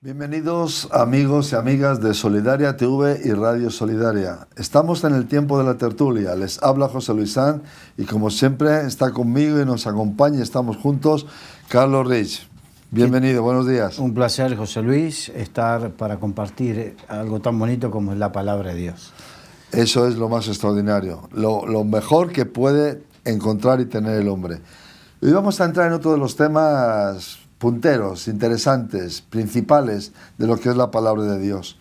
Bienvenidos amigos y amigas de Solidaria TV y Radio Solidaria. Estamos en el tiempo de la tertulia. Les habla José Luis Sanz y como siempre está conmigo y nos acompaña, estamos juntos, Carlos Rich. Bienvenido, buenos días. Un placer, José Luis, estar para compartir algo tan bonito como es la palabra de Dios. Eso es lo más extraordinario, lo mejor que puede encontrar y tener el hombre. Hoy vamos a entrar en otro de los temas punteros, interesantes, principales de lo que es la palabra de Dios.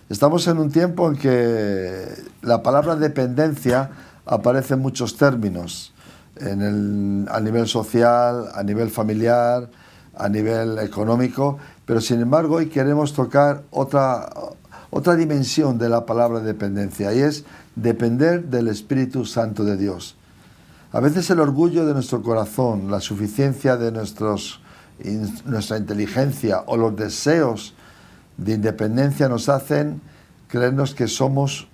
Estamos en un tiempo en que la palabra dependencia aparece en muchos términos, a nivel social, a nivel familiar, a nivel económico, pero sin embargo hoy queremos tocar otra dimensión de la palabra dependencia, y es depender del Espíritu Santo de Dios. A veces el orgullo de nuestro corazón, la suficiencia de nuestra inteligencia o los deseos de independencia nos hacen creernos que somos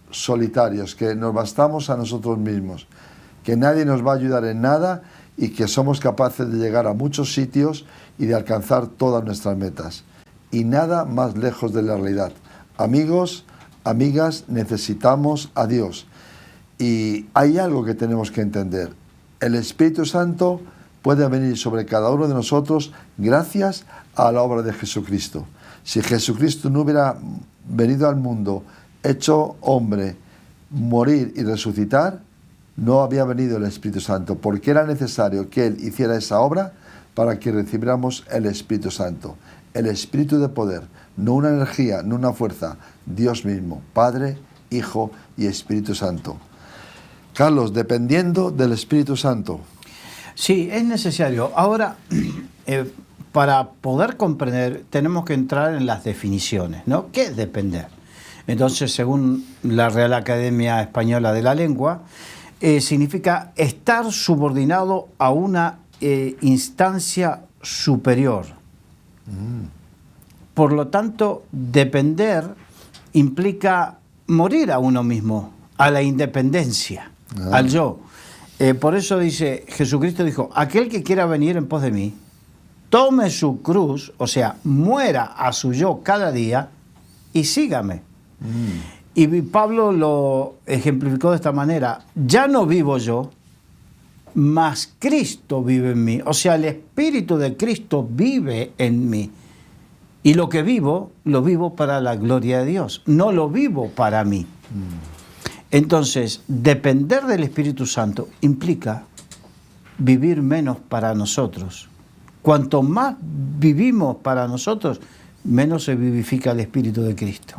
solitarios, que nos bastamos a nosotros mismos, que nadie nos va a ayudar en nada y que somos capaces de llegar a muchos sitios y de alcanzar todas nuestras metas. Y nada más lejos de la realidad. Amigos, amigas, necesitamos a Dios. Y hay algo que tenemos que entender. El Espíritu Santo puede venir sobre cada uno de nosotros gracias a la obra de Jesucristo. Si Jesucristo no hubiera venido al mundo, hecho hombre, morir y resucitar, no había venido el Espíritu Santo, porque era necesario que Él hiciera esa obra para que recibiéramos el Espíritu Santo. El Espíritu de poder, no una energía, no una fuerza, Dios mismo, Padre, Hijo y Espíritu Santo. Carlos, dependiendo del Espíritu Santo. Sí, es necesario. Ahora, para poder comprender, tenemos que entrar en las definiciones, ¿no? ¿Qué es depender? Entonces, según la Real Academia Española de la Lengua, significa estar subordinado a una instancia superior. Por lo tanto, depender implica morir a uno mismo, a la independencia, al yo. Por eso dice, Jesucristo dijo, aquel que quiera venir en pos de mí, tome su cruz, o sea, muera a su yo cada día y sígame. Y Pablo lo ejemplificó de esta manera, ya no vivo yo, mas Cristo vive en mí. O sea, el Espíritu de Cristo vive en mí. Y lo que vivo, lo vivo para la gloria de Dios, no lo vivo para mí. Entonces, depender del Espíritu Santo implica vivir menos para nosotros. Cuanto más vivimos para nosotros, menos se vivifica el Espíritu de Cristo.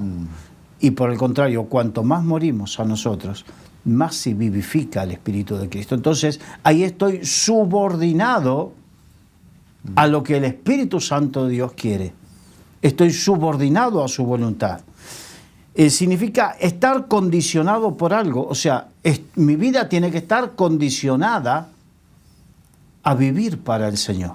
Y por el contrario, cuanto más morimos a nosotros, más se vivifica el Espíritu de Cristo. Entonces, ahí estoy subordinado a lo que el Espíritu Santo de Dios quiere. Estoy subordinado a su voluntad. Significa estar condicionado por algo. O sea, mi vida tiene que estar condicionada a vivir para el Señor.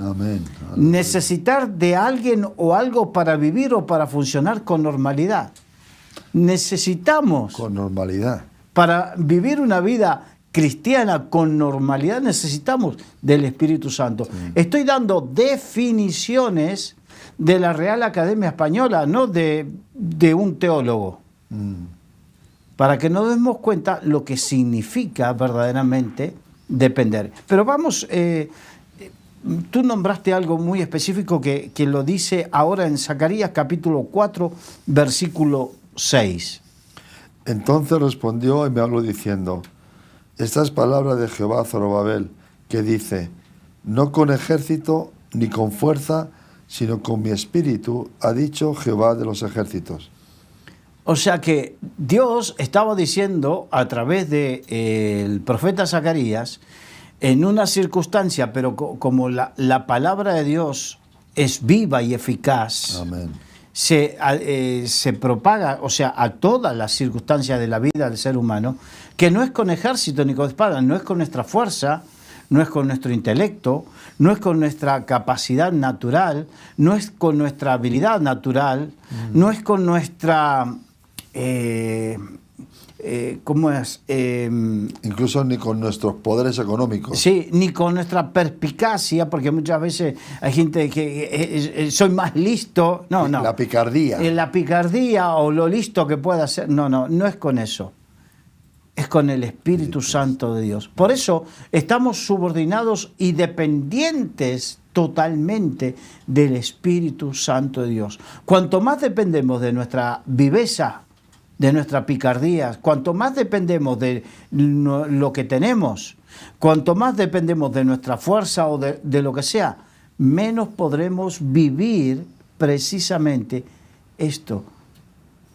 Amén. Necesitar de alguien o algo para vivir o para funcionar con normalidad. Necesitamos. Con normalidad. Para vivir una vida cristiana con normalidad necesitamos del Espíritu Santo. Estoy dando definiciones de la Real Academia Española, no de un teólogo, para que nos demos cuenta lo que significa verdaderamente depender. Pero vamos, tú nombraste algo muy específico que lo dice ahora en Zacarías capítulo 4, versículo 6. Entonces respondió y me habló diciendo, esta es palabra de Jehová a Zorobabel, que dice, no con ejército ni con fuerza, sino con mi espíritu, ha dicho Jehová de los ejércitos. O sea que Dios estaba diciendo a través del profeta Zacarías, en una circunstancia, pero como la palabra de Dios es viva y eficaz, Amén. Se propaga, o sea, a todas las circunstancias de la vida del ser humano, que no es con ejército ni con espada, no es con nuestra fuerza, no es con nuestro intelecto, no es con nuestra capacidad natural, no es con nuestra habilidad natural, no es con nuestra ¿cómo es? Incluso ni con nuestros poderes económicos. Sí, ni con nuestra perspicacia, porque muchas veces hay gente que soy más listo. No, no. La picardía. La picardía o lo listo que pueda ser. No, no, no es con eso. Es con el Espíritu Santo de Dios. Por eso estamos subordinados y dependientes totalmente del Espíritu Santo de Dios. Cuanto más dependemos de nuestra viveza, de nuestra picardía, cuanto más dependemos de lo que tenemos, cuanto más dependemos de nuestra fuerza o de lo que sea, menos podremos vivir precisamente esto,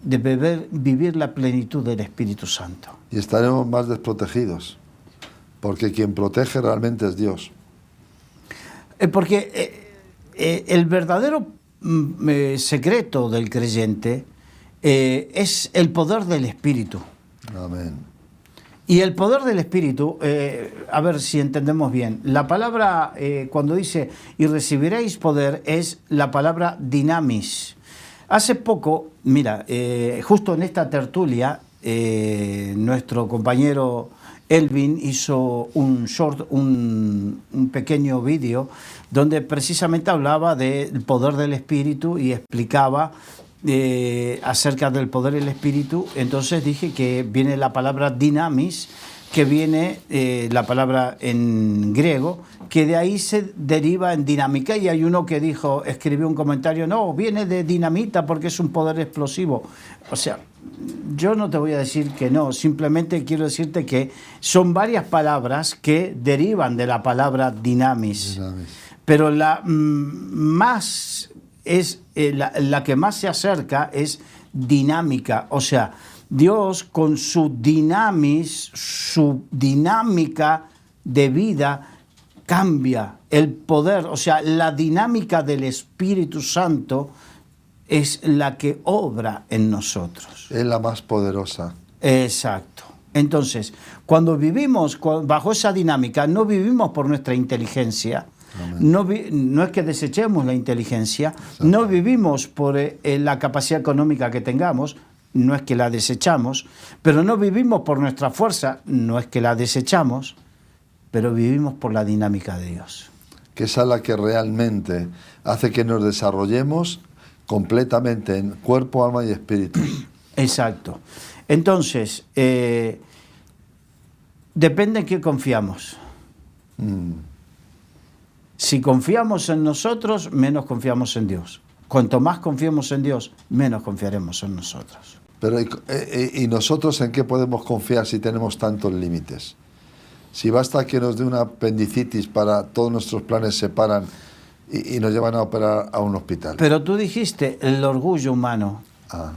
de vivir la plenitud del Espíritu Santo. Y estaremos más desprotegidos, porque quien protege realmente es Dios. Porque el verdadero secreto del creyente es el poder del Espíritu. Amén. Y el poder del Espíritu, a ver si entendemos bien, la palabra cuando dice y recibiréis poder es la palabra dinamis. Hace poco, mira, justo en esta tertulia, nuestro compañero Elvin hizo un pequeño vídeo donde precisamente hablaba del poder del Espíritu y explicaba acerca del poder del Espíritu. Entonces dije que viene la palabra dinamis, que viene la palabra en griego, que de ahí se deriva en dinámica, y hay uno que escribió un comentario, no, viene de dinamita porque es un poder explosivo. O sea, yo no te voy a decir que no, simplemente quiero decirte que son varias palabras que derivan de la palabra dinamis. Pero la que más se acerca es dinámica, o sea, Dios con su dinamis, su dinámica de vida cambia el poder, o sea, la dinámica del Espíritu Santo es la que obra en nosotros. Es la más poderosa. Exacto. Entonces, cuando vivimos bajo esa dinámica, no vivimos por nuestra inteligencia. No es que desechemos la inteligencia, exacto. No vivimos por la capacidad económica que tengamos, no es que la desechamos, pero no vivimos por nuestra fuerza, no es que la desechamos, pero vivimos por la dinámica de Dios. Que es la que realmente hace que nos desarrollemos completamente en cuerpo, alma y espíritu. Exacto. Entonces, depende en qué confiamos. Si confiamos en nosotros, menos confiamos en Dios. Cuanto más confiemos en Dios, menos confiaremos en nosotros. Pero ¿y nosotros en qué podemos confiar si tenemos tantos límites? Si basta que nos dé una apendicitis para todos nuestros planes se paran y nos llevan a operar a un hospital. Pero tú dijiste el orgullo humano. Ah,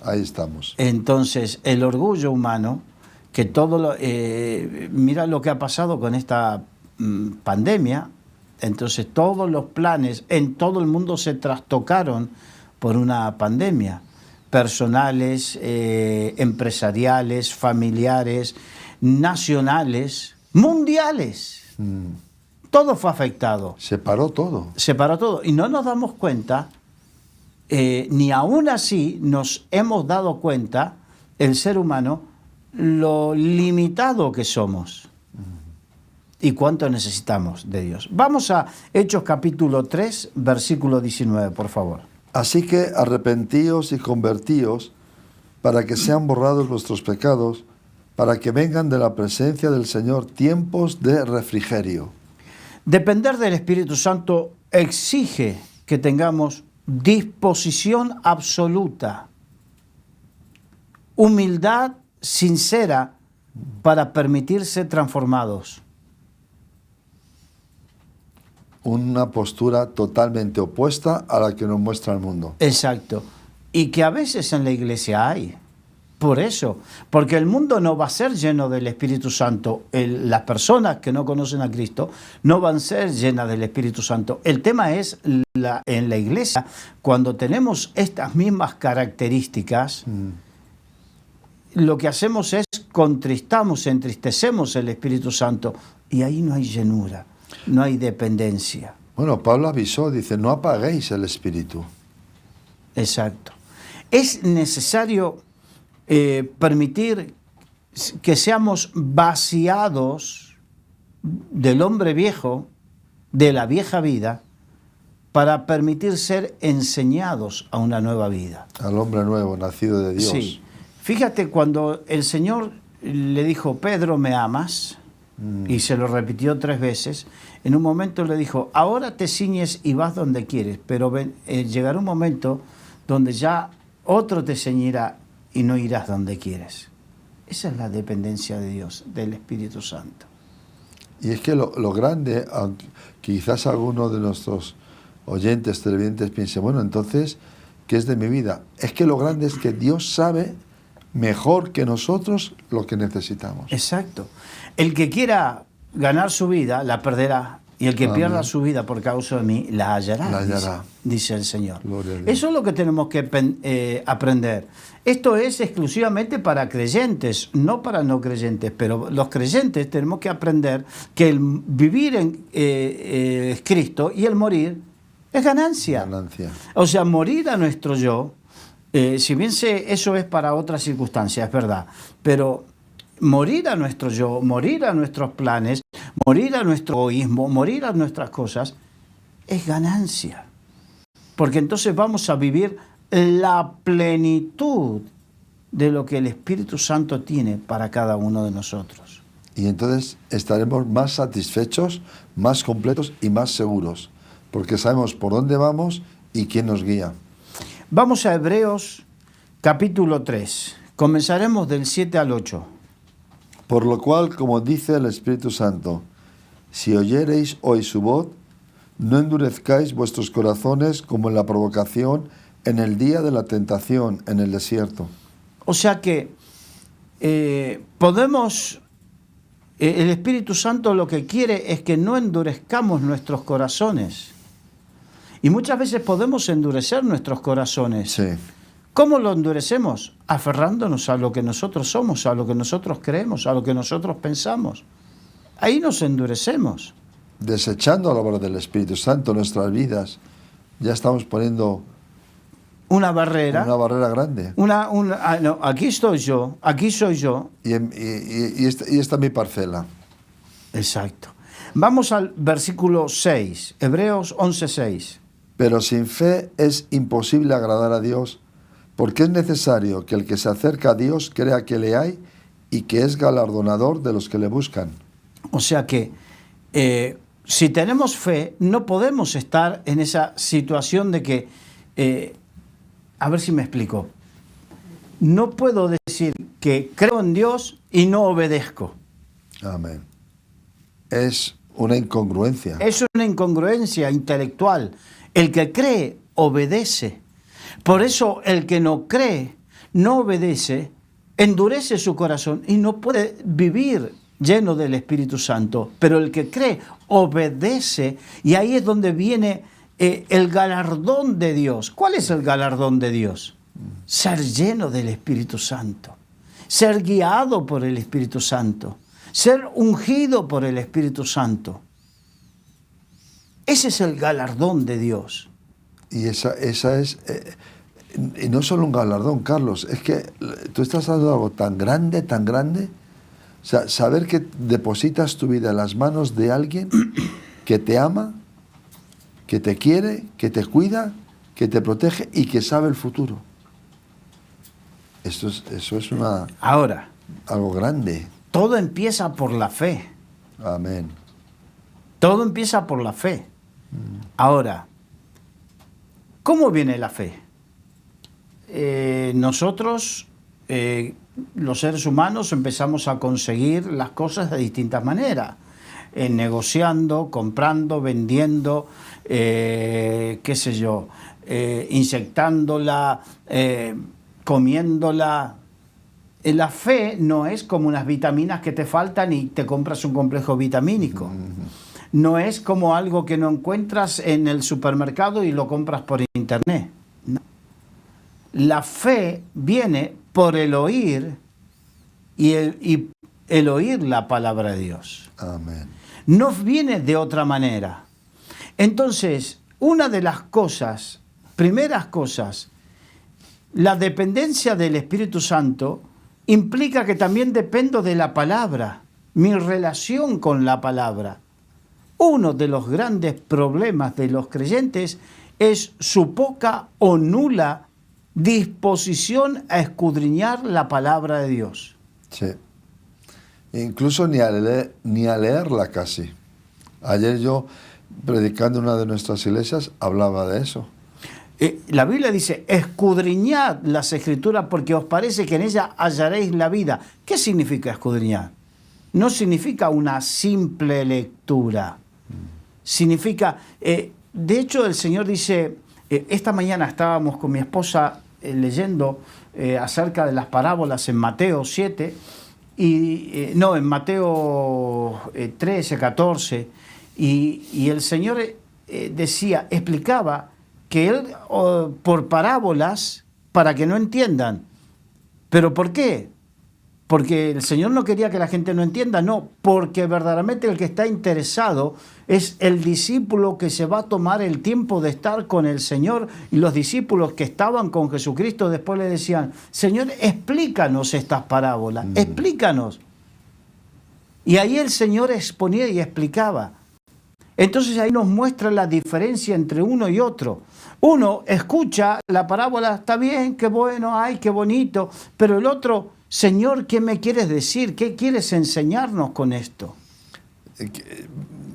ahí estamos. Entonces, el orgullo humano, que mira lo que ha pasado con esta pandemia. Entonces todos los planes en todo el mundo se trastocaron por una pandemia, personales, empresariales, familiares, nacionales, mundiales. Todo fue afectado. Se paró todo. Se paró todo. Y no nos damos cuenta, ni aún así nos hemos dado cuenta, el ser humano, lo limitado que somos. ¿Y cuánto necesitamos de Dios? Vamos a Hechos capítulo 3, versículo 19, por favor. Así que arrepentíos y convertíos para que sean borrados vuestros pecados, para que vengan de la presencia del Señor tiempos de refrigerio. Depender del Espíritu Santo exige que tengamos disposición absoluta, humildad sincera para permitirse transformados. Una postura totalmente opuesta a la que nos muestra el mundo. Exacto. Y que a veces en la iglesia hay. Por eso. Porque el mundo no va a ser lleno del Espíritu Santo. Las personas que no conocen a Cristo no van a ser llenas del Espíritu Santo. El tema es en la iglesia, cuando tenemos estas mismas características, lo que hacemos es entristecemos el Espíritu Santo y ahí no hay llenura. No hay dependencia. Bueno, Pablo avisó, dice, no apaguéis el espíritu. Exacto. Es necesario permitir que seamos vaciados del hombre viejo, de la vieja vida, para permitir ser enseñados a una nueva vida. Al hombre nuevo, nacido de Dios. Sí. Fíjate, cuando el Señor le dijo, Pedro, ¿me amas? Y se lo repitió 3 veces. En un momento le dijo, ahora te ciñes y vas donde quieres, pero llegará un momento donde ya otro te ceñirá y no irás donde quieres. Esa es la dependencia de Dios, del Espíritu Santo. Y es que lo grande, aunque quizás alguno de nuestros oyentes, televidentes piense, bueno, entonces, ¿qué es de mi vida? Es que lo grande es que Dios sabe mejor que nosotros lo que necesitamos. Exacto. El que quiera ganar su vida, la perderá. Y el que Amén. pierda su vida por causa de mí, la hallará, La hallará. dice el Señor. Gloria a Dios. Eso es lo que tenemos que aprender. Esto es exclusivamente para creyentes, no para no creyentes, pero los creyentes tenemos que aprender que el vivir es Cristo y el morir es ganancia. Ganancia. O sea, morir a nuestro yo, si bien eso es para otras circunstancias, es verdad, pero morir a nuestro yo, morir a nuestros planes, morir a nuestro egoísmo, morir a nuestras cosas, es ganancia. Porque entonces vamos a vivir la plenitud de lo que el Espíritu Santo tiene para cada uno de nosotros. Y entonces estaremos más satisfechos, más completos y más seguros, porque sabemos por dónde vamos y quién nos guía. Vamos a Hebreos capítulo 3. Comenzaremos del 7 al 8. Por lo cual, como dice el Espíritu Santo, si oyereis hoy su voz, no endurezcáis vuestros corazones como en la provocación en el día de la tentación en el desierto. O sea que el Espíritu Santo lo que quiere es que no endurezcamos nuestros corazones. Y muchas veces podemos endurecer nuestros corazones. Sí. ¿Cómo lo endurecemos? Aferrándonos a lo que nosotros somos, a lo que nosotros creemos, a lo que nosotros pensamos. Ahí nos endurecemos. Desechando la obra del Espíritu Santo en nuestras vidas, ya estamos poniendo Una barrera. una barrera grande. No, aquí estoy yo, aquí soy yo. Y esta es mi parcela. Exacto. Vamos al versículo 6, Hebreos 11:6. Pero sin fe es imposible agradar a Dios, porque es necesario que el que se acerca a Dios crea que le hay y que es galardonador de los que le buscan. O sea que si tenemos fe, no podemos estar en esa situación de que, a ver si me explico, no puedo decir que creo en Dios y no obedezco. Amén. Es una incongruencia. Es una incongruencia intelectual. El que cree, obedece. Por eso el que no cree, no obedece, endurece su corazón y no puede vivir lleno del Espíritu Santo. Pero el que cree, obedece, y ahí es donde viene el galardón de Dios. ¿Cuál es el galardón de Dios? Ser lleno del Espíritu Santo, ser guiado por el Espíritu Santo, ser ungido por el Espíritu Santo. Ese es el galardón de Dios. Y esa es, y no solo un galardón, Carlos, es que tú estás hablando de algo tan grande, o sea, saber que depositas tu vida en las manos de alguien que te ama, que te quiere, que te cuida, que te protege y que sabe el futuro. Eso es Ahora, algo grande. todo empieza por la fe. Amén. Todo empieza por la fe. Ahora, ¿cómo viene la fe? Nosotros, los seres humanos, empezamos a conseguir las cosas de distintas maneras. Negociando, comprando, vendiendo, qué sé yo, inyectándola, comiéndola. La fe no es como unas vitaminas que te faltan y te compras un complejo vitamínico. No es como algo que no encuentras en el supermercado y lo compras por internet. No. La fe viene por el oír y el oír la palabra de Dios. Amén. No viene de otra manera. Entonces, una de las primeras cosas la dependencia del Espíritu Santo implica que también dependo de la palabra, mi relación con la palabra. Uno de los grandes problemas de los creyentes es su poca o nula disposición a escudriñar la palabra de Dios. Sí. Incluso ni a leerla casi. Ayer yo, predicando en una de nuestras iglesias, hablaba de eso. La Biblia dice, escudriñad las Escrituras porque os parece que en ellas hallaréis la vida. ¿Qué significa escudriñar? No significa una simple lectura. Significa, de hecho el Señor dice, esta mañana estábamos con mi esposa leyendo acerca de las parábolas en Mateo 7, en Mateo 13, 14, y el Señor explicaba que Él, por parábolas, para que no entiendan. ¿Pero por qué? Porque el Señor no quería que la gente no entienda, no, porque verdaderamente el que está interesado es el discípulo que se va a tomar el tiempo de estar con el Señor, y los discípulos que estaban con Jesucristo después le decían, Señor, explícanos estas parábolas, explícanos. Y ahí el Señor exponía y explicaba. Entonces ahí nos muestra la diferencia entre uno y otro. Uno escucha la parábola, está bien, qué bueno, ay, qué bonito, pero el otro, Señor, ¿qué me quieres decir? ¿Qué quieres enseñarnos con esto?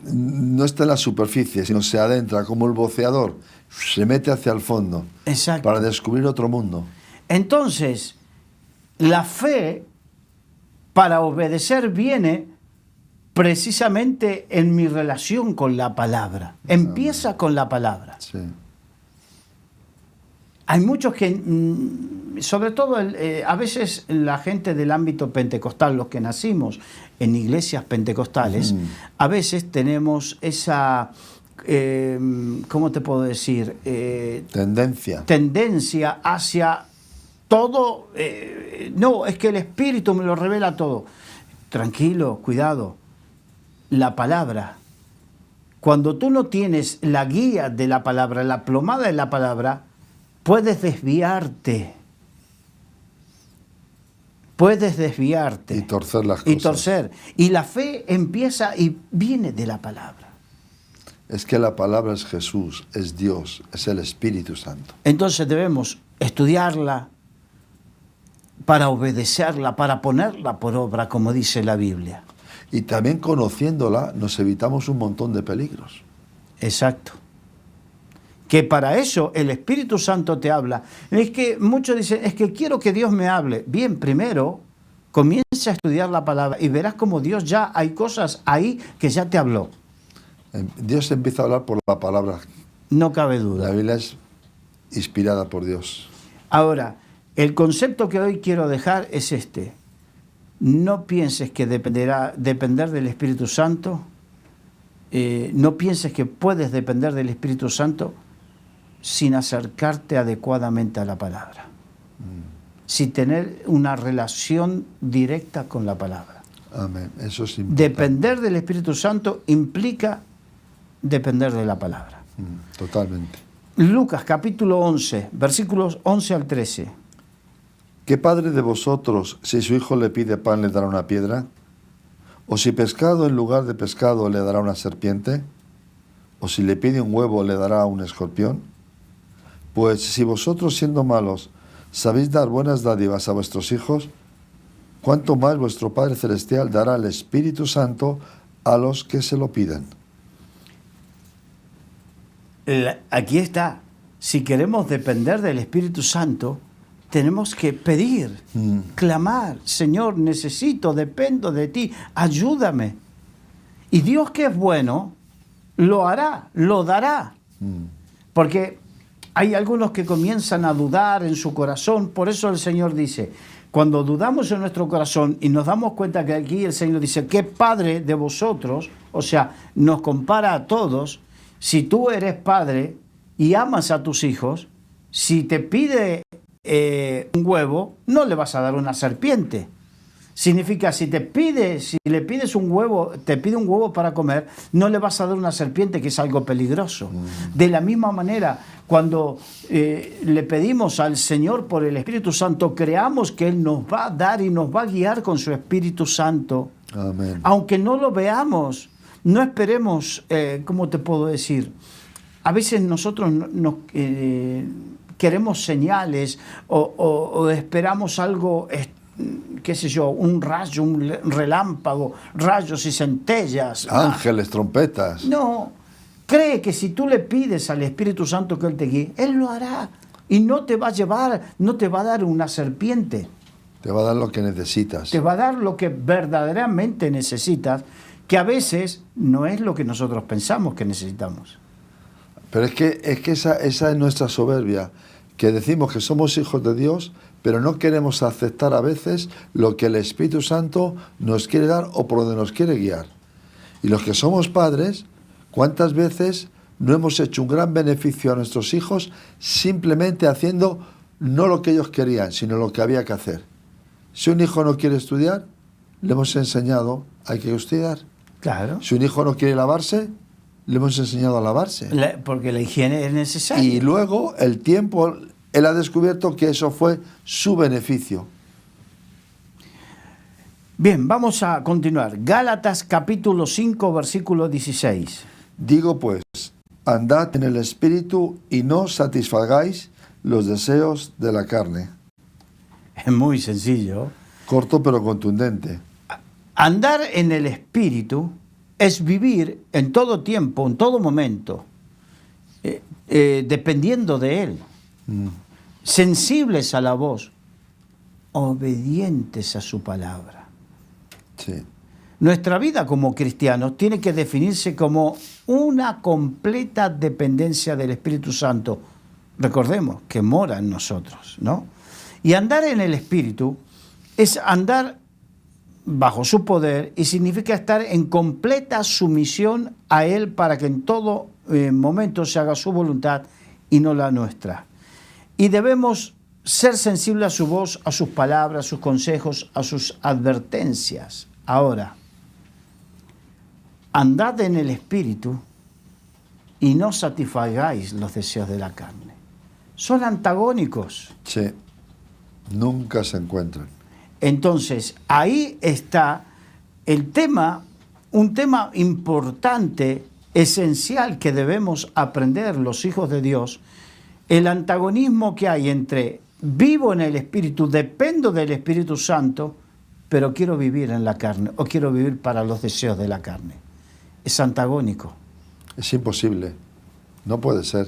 No está en la superficie, sino se adentra como el buceador, se mete hacia el fondo. Exacto. Para descubrir otro mundo. Entonces, la fe para obedecer viene precisamente en mi relación con la palabra. Empieza con la palabra. Sí. Hay muchos que, sobre todo a veces la gente del ámbito pentecostal, los que nacimos en iglesias pentecostales, a veces tenemos esa, ¿cómo te puedo decir? Tendencia hacia todo, no, es que el Espíritu me lo revela todo. Tranquilo, cuidado. La palabra, cuando tú no tienes la guía de la palabra, la plomada de la palabra, puedes desviarte. Puedes desviarte. Y torcer las cosas. Y torcer. Y la fe empieza y viene de la palabra. Es que la palabra es Jesús, es Dios, es el Espíritu Santo. Entonces debemos estudiarla para obedecerla, para ponerla por obra, como dice la Biblia. Y también conociéndola nos evitamos un montón de peligros. Exacto. Que para eso el Espíritu Santo te habla. Es que muchos dicen, es que quiero que Dios me hable. Bien, primero comienza a estudiar la palabra y verás como Dios ya hay cosas ahí que ya te habló. Dios empieza a hablar por la palabra. No cabe duda. La Biblia es inspirada por Dios. Ahora, el concepto que hoy quiero dejar es este. No pienses que depender del Espíritu Santo, no pienses que puedes depender del Espíritu Santo sin acercarte adecuadamente a la palabra, sin tener una relación directa con la palabra. Amén. Eso es importante. Depender del Espíritu Santo implica depender de la palabra. Totalmente. Lucas capítulo 11, versículos 11 al 13. ¿Qué padre de vosotros, si su hijo le pide pan, le dará una piedra? ¿O si pescado en lugar de pescado le dará una serpiente? ¿O si le pide un huevo le dará un escorpión? Pues si vosotros, siendo malos, sabéis dar buenas dádivas a vuestros hijos, ¿cuánto más vuestro Padre Celestial dará el Espíritu Santo a los que se lo pidan? Aquí está. Si queremos depender del Espíritu Santo, tenemos que pedir, clamar, Señor, necesito, dependo de ti, ayúdame. Y Dios, que es bueno, lo hará, lo dará. Porque hay algunos que comienzan a dudar en su corazón, por eso el Señor dice, cuando dudamos en nuestro corazón y nos damos cuenta que aquí el Señor dice, ¿qué padre de vosotros? O sea, nos compara a todos. Si tú eres padre y amas a tus hijos, si te pide un huevo, no le vas a dar una serpiente. Significa, si le pides un huevo, te pide un huevo para comer, no le vas a dar una serpiente, que es algo peligroso. De la misma manera, cuando le pedimos al Señor por el Espíritu Santo, creamos que Él nos va a dar y nos va a guiar con su Espíritu Santo. Amén. Aunque no lo veamos, no esperemos, ¿cómo te puedo decir? A veces nosotros queremos señales o esperamos algo, qué sé yo, un rayo, un relámpago, rayos y centellas. Ángeles, trompetas. No, cree que si tú le pides al Espíritu Santo que Él te guíe, Él lo hará. Y no te va a llevar, no te va a dar una serpiente. Te va a dar lo que necesitas. Te va a dar lo que verdaderamente necesitas, que a veces no es lo que nosotros pensamos que necesitamos. Pero es que esa es nuestra soberbia, que decimos que somos hijos de Dios, pero no queremos aceptar a veces lo que el Espíritu Santo nos quiere dar o por donde nos quiere guiar. Y los que somos padres, ¿cuántas veces no hemos hecho un gran beneficio a nuestros hijos simplemente haciendo no lo que ellos querían, sino lo que había que hacer? Si un hijo no quiere estudiar, le hemos enseñado, hay que estudiar. Claro. Si un hijo no quiere lavarse, le hemos enseñado a lavarse. Porque la higiene es necesaria. Y luego, el tiempo, él ha descubierto que eso fue su beneficio. Bien, vamos a continuar. Gálatas capítulo 5, versículo 16. Digo pues, andad en el Espíritu y no satisfagáis los deseos de la carne. Es muy sencillo. Corto pero contundente. Andar en el Espíritu es vivir en todo tiempo, en todo momento, dependiendo de Él, sensibles a la voz, obedientes a su palabra. Sí. Nuestra vida como cristianos tiene que definirse como una completa dependencia del Espíritu Santo. Recordemos que mora en nosotros, ¿no? Y andar en el Espíritu es andar bajo su poder y significa estar en completa sumisión a Él para que en todo momento se haga su voluntad y no la nuestra. Y debemos ser sensibles a su voz, a sus palabras, a sus consejos, a sus advertencias. Ahora, andad en el Espíritu y no satisfagáis los deseos de la carne. Son antagónicos. Sí. Nunca se encuentran. Entonces, ahí está el tema, un tema importante, esencial, que debemos aprender los hijos de Dios, el antagonismo que hay entre vivo en el Espíritu, dependo del Espíritu Santo, pero quiero vivir en la carne, o quiero vivir para los deseos de la carne. Es antagónico. Es imposible. No puede ser.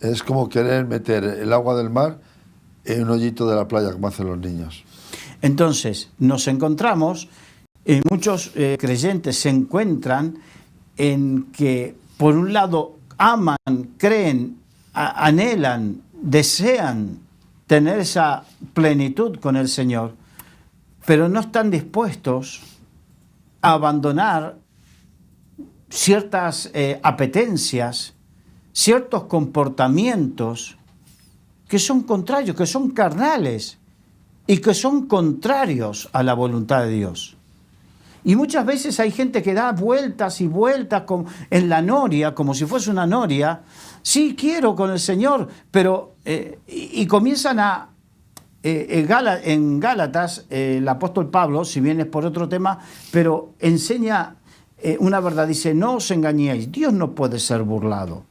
Es como querer meter el agua del mar en un hoyito de la playa, como hacen los niños. Entonces, nos encontramos, muchos creyentes se encuentran en que, por un lado, aman, creen, anhelan, desean tener esa plenitud con el Señor, pero no están dispuestos a abandonar ciertas apetencias, ciertos comportamientos que son contrarios, que son carnales y que son contrarios a la voluntad de Dios. Y muchas veces hay gente que da vueltas y vueltas en la noria, como si fuese una noria. Sí, quiero con el Señor, pero y comienzan a... en Gálatas, el apóstol Pablo, si bien es por otro tema, pero enseña una verdad. Dice, no os engañéis, Dios no puede ser burlado.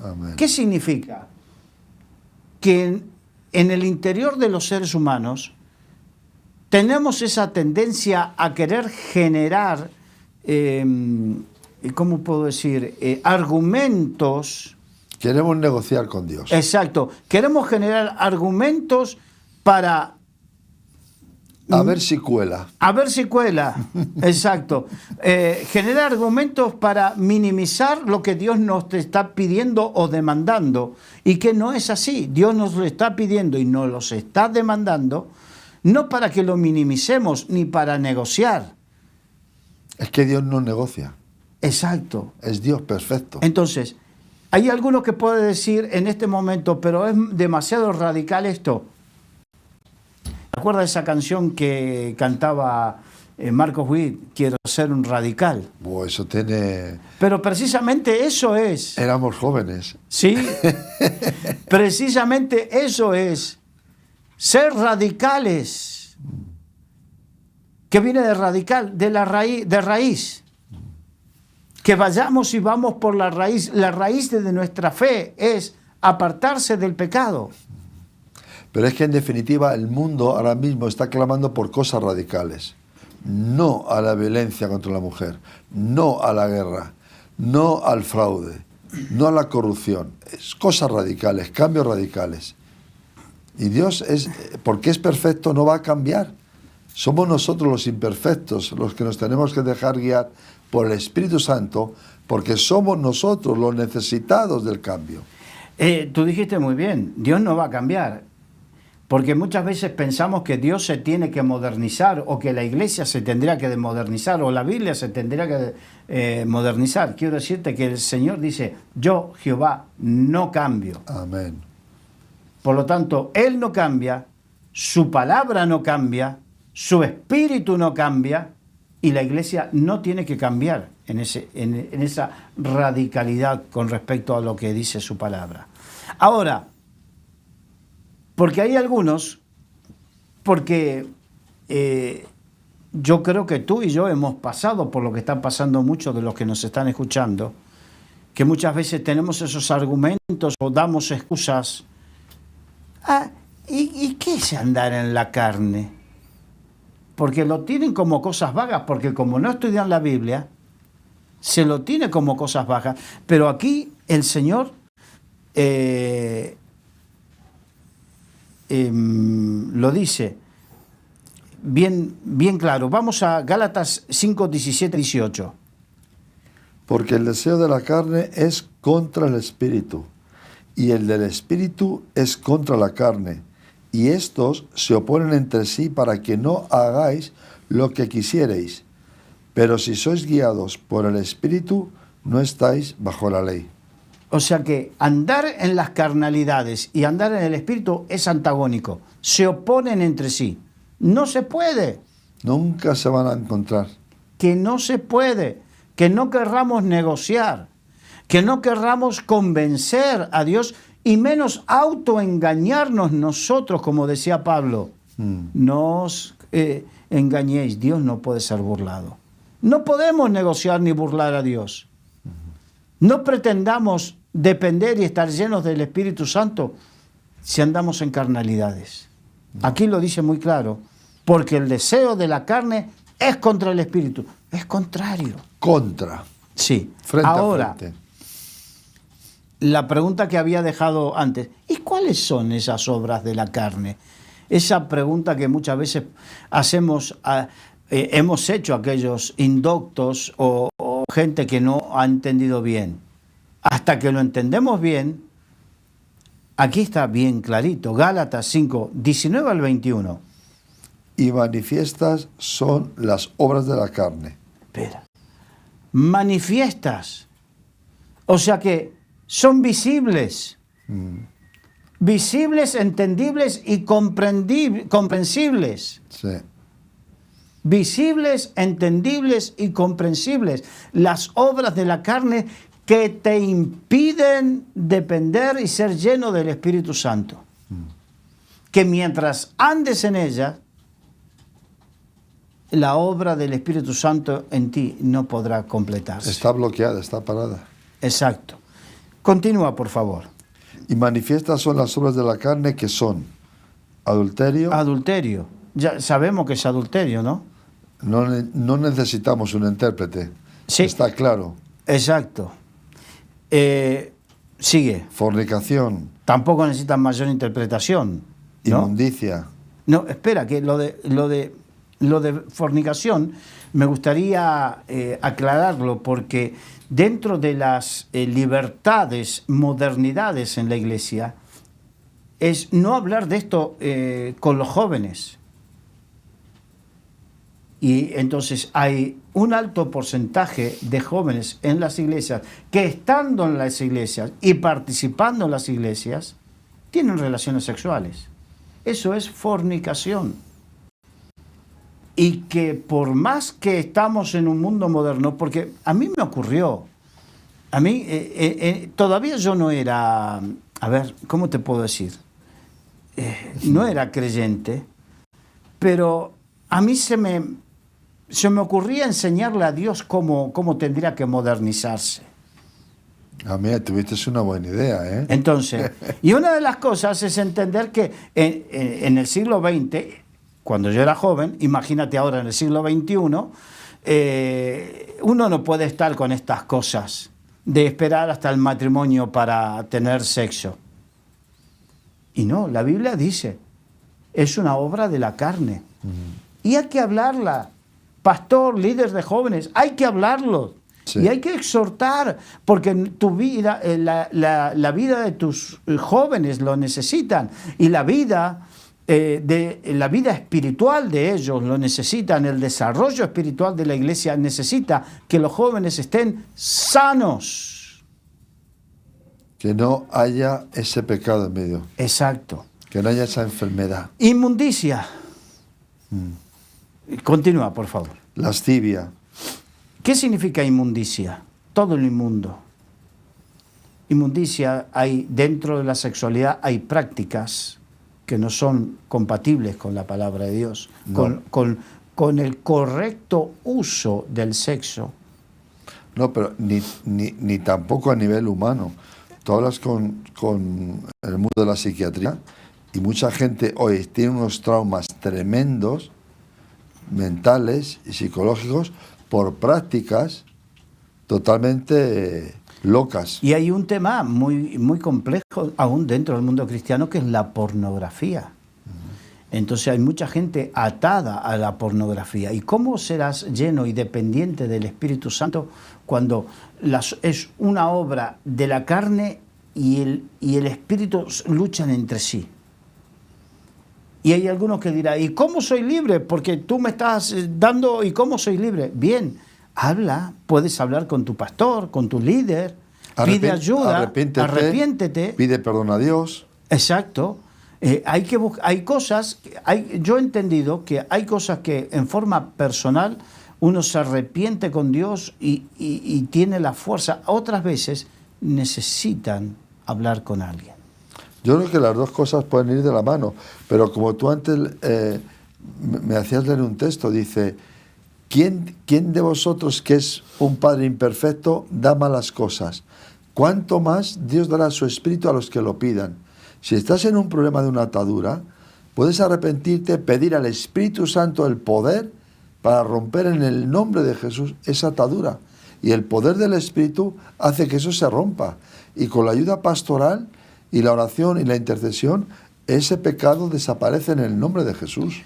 Amén. ¿Qué significa? Que en el interior de los seres humanos tenemos esa tendencia a querer generar, ¿cómo puedo decir? Argumentos. Queremos negociar con Dios. Exacto. Queremos generar argumentos para... A ver si cuela. A ver si cuela, exacto. Generar argumentos para minimizar lo que Dios nos está pidiendo o demandando, y que no es así. Dios nos lo está pidiendo y nos los está demandando, no para que lo minimicemos ni para negociar. Es que Dios no negocia. Exacto. Es Dios perfecto. Entonces, hay algunos que pueden decir en este momento, pero es demasiado radical esto. acuerdas de esa canción que cantaba Marcos Witt, Quiero ser un radical? Eso tiene... Pero precisamente eso es. Éramos jóvenes. Sí, precisamente eso es. Ser radicales. Que viene de radical, de la raíz, de raíz. Que vayamos y vamos por la raíz. La raíz de nuestra fe es apartarse del pecado. Pero es que en definitiva el mundo ahora mismo está clamando por cosas radicales. No a la violencia contra la mujer, no a la guerra, no al fraude, no a la corrupción. Es cosas radicales, cambios radicales. Y Dios, porque es perfecto, no va a cambiar. Somos nosotros los imperfectos los que nos tenemos que dejar guiar por el Espíritu Santo, porque somos nosotros los necesitados del cambio. Tú dijiste muy bien, Dios no va a cambiar. Porque muchas veces pensamos que Dios se tiene que modernizar, o que la iglesia se tendría que modernizar, o la Biblia se tendría que modernizar. Quiero decirte que el Señor dice, yo, Jehová, no cambio. Amén. Por lo tanto, Él no cambia, su palabra no cambia, su espíritu no cambia, y la iglesia no tiene que cambiar en esa radicalidad con respecto a lo que dice su palabra. Ahora, porque hay algunos, porque yo creo que tú y yo hemos pasado por lo que están pasando muchos de los que nos están escuchando, que muchas veces tenemos esos argumentos o damos excusas. ¿Y qué es andar en la carne? Porque lo tienen como cosas vagas, porque como no estudian la Biblia, se lo tiene como cosas vagas. Pero aquí el Señor... lo dice bien, bien claro. Vamos a Gálatas 5, 17, 18. Porque el deseo de la carne es contra el espíritu, y el del espíritu es contra la carne, y estos se oponen entre sí para que no hagáis lo que quisierais. Pero si sois guiados por el espíritu, no estáis bajo la ley. O sea que andar en las carnalidades y andar en el espíritu es antagónico. Se oponen entre sí. No se puede. Nunca se van a encontrar. Que no se puede. Que no querramos negociar. Que no querramos convencer a Dios y menos autoengañarnos nosotros, como decía Pablo. No os engañéis. Dios no puede ser burlado. No podemos negociar ni burlar a Dios. No pretendamos depender y estar llenos del Espíritu Santo si andamos en carnalidades. Aquí lo dice muy claro, porque el deseo de la carne es contra el Espíritu, es contrario. Contra. Sí. Frente Ahora, a frente. La pregunta que había dejado antes, ¿y cuáles son esas obras de la carne? Esa pregunta que muchas veces hemos hecho a aquellos indoctos o gente que no ha entendido bien. Hasta que lo entendemos bien, aquí está bien clarito, Gálatas 5, 19 al 21. Y manifiestas son las obras de la carne. Espera. Manifiestas. O sea que son visibles. Visibles, entendibles y comprensibles. Sí. Visibles, entendibles y comprensibles. Las obras de la carne que te impiden depender y ser lleno del Espíritu Santo. Que mientras andes en ella, la obra del Espíritu Santo en ti no podrá completarse. Está bloqueada, está parada. Exacto. Continúa, por favor. Y manifiestas son las obras de la carne, que son adulterio. Adulterio. Ya sabemos que es adulterio, ¿no? No necesitamos un intérprete. Sí. Está claro. Exacto. Sigue. Fornicación. Tampoco necesitan mayor interpretación, ¿no? Inmundicia. No, espera, que lo de fornicación me gustaría aclararlo, porque dentro de las libertades, modernidades en la iglesia, es no hablar de esto con los jóvenes. Y entonces hay un alto porcentaje de jóvenes en las iglesias que, estando en las iglesias y participando en las iglesias, tienen relaciones sexuales. Eso es fornicación. y que por más que estamos en un mundo moderno, porque a mí me ocurrió, a mí todavía yo no era, a ver, ¿cómo te puedo decir? No era creyente, pero a mí se me ocurría enseñarle a Dios cómo tendría que modernizarse. Ah, mira, tuviste una buena idea, ¿eh? Entonces, y una de las cosas es entender que en el siglo XX, cuando yo era joven, imagínate ahora en el siglo XXI, uno no puede estar con estas cosas de esperar hasta el matrimonio para tener sexo. Y no, la Biblia dice, es una obra de la carne. Y hay que hablarla. Pastor, líder de jóvenes, hay que hablarlo. Sí. Y hay que exhortar, porque tu vida, la vida de tus jóvenes lo necesitan, y la vida espiritual de ellos lo necesitan, el desarrollo espiritual de la iglesia necesita que los jóvenes estén sanos. Que no haya ese pecado en medio. Exacto. Que no haya esa enfermedad. Inmundicia. Continúa, por favor. Lascivia. ¿Qué significa inmundicia? Todo lo inmundo. Inmundicia, hay dentro de la sexualidad hay prácticas que no son compatibles con la palabra de Dios, no. con el correcto uso del sexo. No, pero ni tampoco a nivel humano. Tú hablas con el mundo de la psiquiatría y mucha gente hoy tiene unos traumas tremendos, mentales y psicológicos, por prácticas totalmente locas. Y hay un tema muy, muy complejo aún dentro del mundo cristiano, que es la pornografía. Entonces hay mucha gente atada a la pornografía. ¿Y cómo serás lleno y dependiente del Espíritu Santo cuando es una obra de la carne y el Espíritu luchan entre sí? Y hay algunos que dirán, ¿y cómo soy libre? Porque tú me estás dando, ¿y cómo soy libre? Bien, habla, puedes hablar con tu pastor, con tu líder, pide ayuda, arrepiéntete, pide perdón a Dios. Exacto. Hay cosas, yo he entendido que hay cosas que en forma personal uno se arrepiente con Dios y tiene la fuerza. Otras veces necesitan hablar con alguien. Yo creo que las dos cosas pueden ir de la mano, pero como tú antes me hacías leer un texto, dice, ¿quién de vosotros que es un padre imperfecto da malas cosas? ¿Cuánto más Dios dará su espíritu a los que lo pidan? Si estás en un problema de una atadura, puedes arrepentirte, pedir al Espíritu Santo el poder para romper en el nombre de Jesús esa atadura. Y el poder del Espíritu hace que eso se rompa. Y con la ayuda pastoral y la oración y la intercesión, ese pecado desaparece en el nombre de Jesús.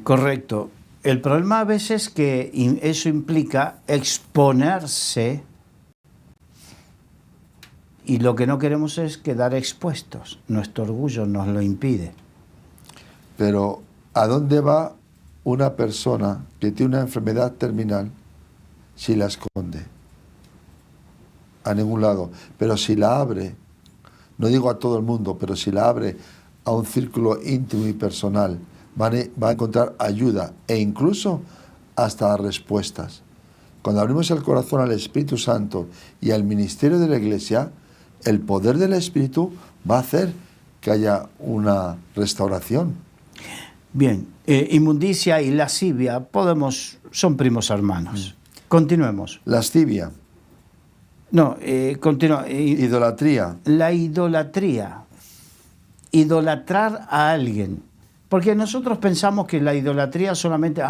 Correcto. El problema a veces es que eso implica exponerse, y lo que no queremos es quedar expuestos. Nuestro orgullo nos lo impide. Pero, ¿a dónde va una persona que tiene una enfermedad terminal si la esconde? A ningún lado. Pero si la abre, no digo a todo el mundo, pero si la abre a un círculo íntimo y personal, va a encontrar ayuda e incluso hasta respuestas. Cuando abrimos el corazón al Espíritu Santo y al ministerio de la Iglesia, el poder del Espíritu va a hacer que haya una restauración. Bien, inmundicia y lascivia son primos hermanos. Continuemos. Lascivia. No, continúa. Idolatría. La idolatría. Idolatrar a alguien. Porque nosotros pensamos que la idolatría solamente,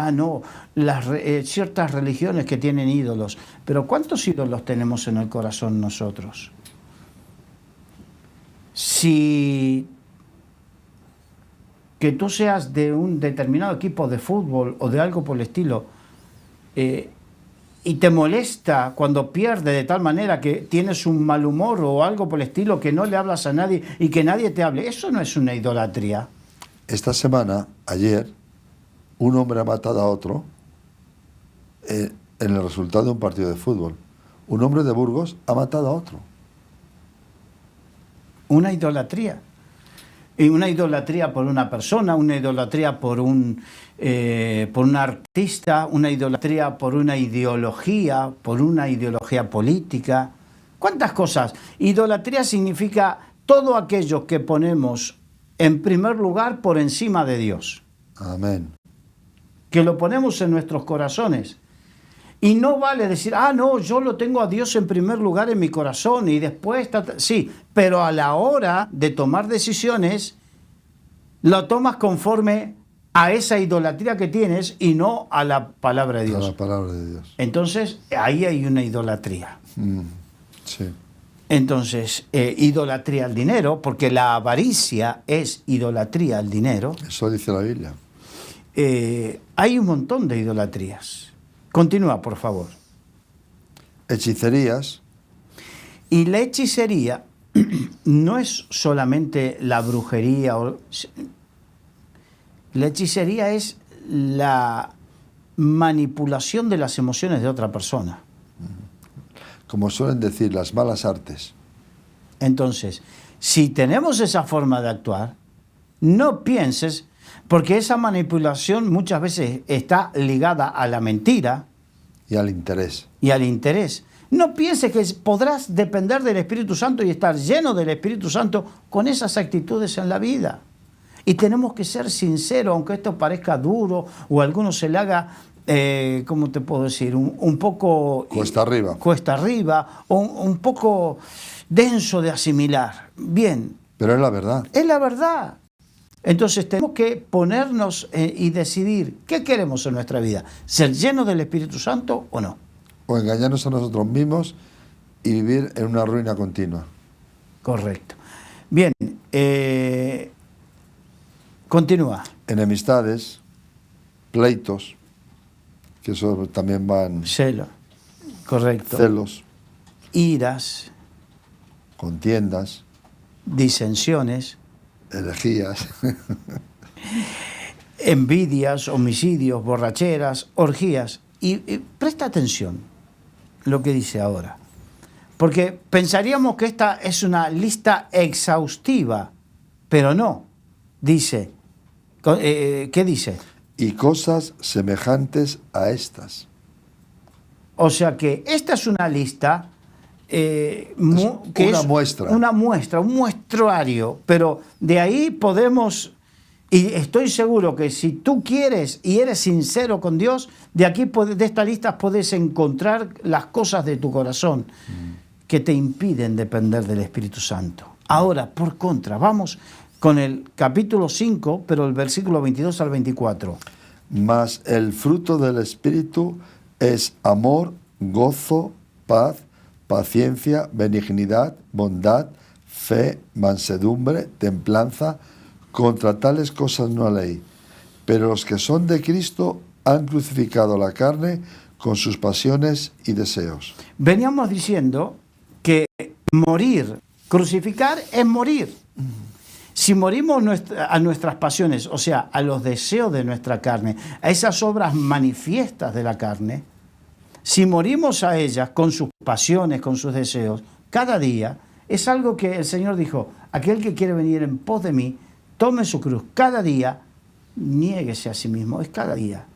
ciertas religiones que tienen ídolos. Pero ¿cuántos ídolos tenemos en el corazón nosotros? Si que tú seas de un determinado equipo de fútbol o de algo por el estilo, y te molesta cuando pierde de tal manera que tienes un mal humor o algo por el estilo, que no le hablas a nadie y que nadie te hable, eso no es una idolatría. Esta semana, ayer, un hombre ha matado a otro en el resultado de un partido de fútbol. Un hombre de Burgos ha matado a otro. Una idolatría. Y una idolatría por una persona, una idolatría por un artista, una idolatría por una ideología política. ¿Cuántas cosas? Idolatría significa todo aquello que ponemos en primer lugar por encima de Dios. Amén. Que lo ponemos en nuestros corazones. Y no vale decir, no, yo lo tengo a Dios en primer lugar en mi corazón y después... Sí, pero a la hora de tomar decisiones, lo tomas conforme a esa idolatría que tienes y no a la palabra de Dios. A la palabra de Dios. Entonces, ahí hay una idolatría. Sí. Entonces, idolatría al dinero, porque la avaricia es idolatría al dinero. Eso dice la Biblia. Hay un montón de idolatrías. Continúa, por favor. Hechicerías. Y la hechicería no es solamente la brujería. La hechicería es la manipulación de las emociones de otra persona. Como suelen decir, las malas artes. Entonces, si tenemos esa forma de actuar, no pienses, porque esa manipulación muchas veces está ligada a la mentira y al interés. No pienses que podrás depender del Espíritu Santo y estar lleno del Espíritu Santo con esas actitudes en la vida. Y tenemos que ser sinceros, aunque esto parezca duro o a alguno se le haga, ¿cómo te puedo decir? Un poco... Cuesta arriba. Cuesta arriba, o un poco denso de asimilar. Bien. Pero es la verdad. Es la verdad. Entonces tenemos que ponernos y decidir qué queremos en nuestra vida. ¿Ser llenos del Espíritu Santo o no? O engañarnos a nosotros mismos y vivir en una ruina continua. Correcto. Bien, continúa. Enemistades, pleitos, que eso también van... Celo, correcto. Celos. Iras. Contiendas. Disensiones. Herejías. Envidias, homicidios, borracheras, orgías. Y presta atención lo que dice ahora. Porque pensaríamos que esta es una lista exhaustiva, pero no. Dice, ¿qué dice? Y cosas semejantes a estas. O sea que esta es una lista que una muestra. Una muestra, un muestrario, pero de ahí podemos, y estoy seguro que si tú quieres y eres sincero con Dios, de aquí, de esta lista puedes encontrar las cosas de tu corazón que te impiden depender del Espíritu Santo. Ahora, por contra, vamos con el capítulo 5, pero el versículo 22 al 24. Mas el fruto del Espíritu es amor, gozo, paz, paciencia, benignidad, bondad, fe, mansedumbre, templanza. Contra tales cosas no hay ley. Pero los que son de Cristo han crucificado la carne con sus pasiones y deseos. Veníamos diciendo que morir, crucificar es morir. Si morimos a nuestras pasiones, o sea, a los deseos de nuestra carne, a esas obras manifiestas de la carne, si morimos a ellas con sus pasiones, con sus deseos, cada día, es algo que el Señor dijo, aquel que quiere venir en pos de mí, tome su cruz cada día, niéguese a sí mismo, es cada día.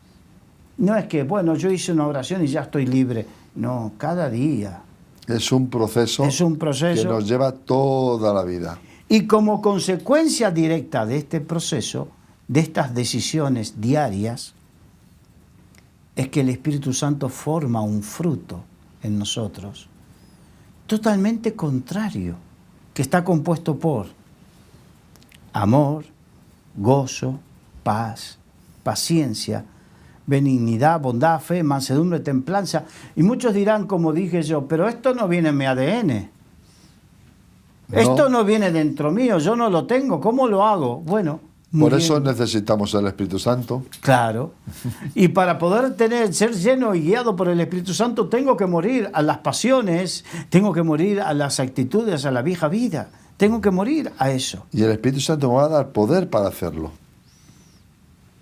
No es que, bueno, yo hice una oración y ya estoy libre. No, cada día. Es un proceso que nos lleva toda la vida. Y como consecuencia directa de este proceso, de estas decisiones diarias, es que el Espíritu Santo forma un fruto en nosotros, totalmente contrario, que está compuesto por amor, gozo, paz, paciencia, benignidad, bondad, fe, mansedumbre, templanza. Y muchos dirán, como dije yo, pero esto no viene en mi ADN. No. Esto no viene dentro mío, yo no lo tengo, ¿cómo lo hago? Bueno, por eso necesitamos el Espíritu Santo. Claro. Y para poder ser lleno y guiado por el Espíritu Santo, tengo que morir a las pasiones, tengo que morir a las actitudes, a la vieja vida. Tengo que morir a eso. Y el Espíritu Santo me va a dar poder para hacerlo.